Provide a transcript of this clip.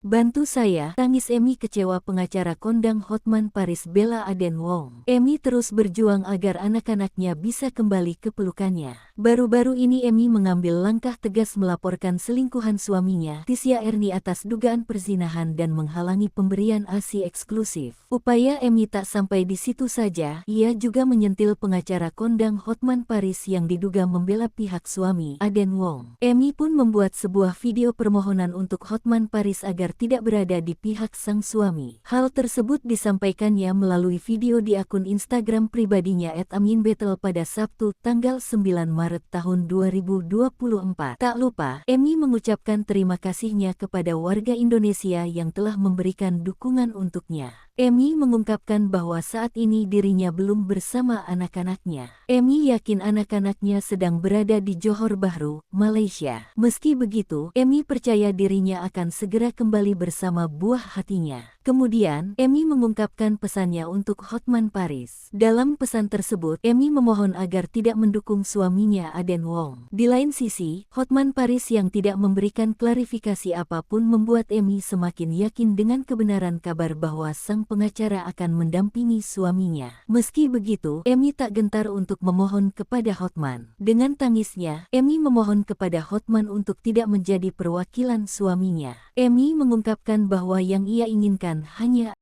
Bantu saya, tangis Emmy kecewa pengacara kondang Hotman Paris Bella Aden Wong. Emmy terus berjuang agar anak-anaknya bisa kembali ke pelukannya. Baru-baru ini Emmy mengambil langkah tegas melaporkan selingkuhan suaminya, Tisya Erni atas dugaan perzinahan dan menghalangi pemberian ASI eksklusif. Upaya Emmy tak sampai di situ saja, ia juga menyentil pengacara kondang Hotman Paris yang diduga membela pihak suami, Aden Wong. Emmy pun membuat sebuah video permohonan untuk Hotman Paris agar tidak berada di pihak sang suami. Hal tersebut disampaikannya melalui video di akun Instagram pribadinya @aminbetel pada Sabtu, tanggal 9 Maret tahun 2024. Tak lupa, Emmy mengucapkan terima kasihnya kepada warga Indonesia yang telah memberikan dukungan untuknya. Emmy mengungkapkan bahwa saat ini dirinya belum bersama anak-anaknya. Emmy yakin anak-anaknya sedang berada di Johor Bahru, Malaysia. Meski begitu, Emmy percaya dirinya akan segera kembali bersama buah hatinya. Kemudian, Emmy mengungkapkan pesannya untuk Hotman Paris. Dalam pesan tersebut, Emmy memohon agar tidak mendukung suaminya Aden Wong. Di lain sisi, Hotman Paris yang tidak memberikan klarifikasi apapun membuat Emmy semakin yakin dengan kebenaran kabar bahwa sang pengacara akan mendampingi suaminya. Meski begitu, Emmy tak gentar untuk memohon kepada Hotman. Dengan tangisnya, Emmy memohon kepada Hotman untuk tidak menjadi perwakilan suaminya. Emmy mengungkapkan bahwa yang ia inginkan hanya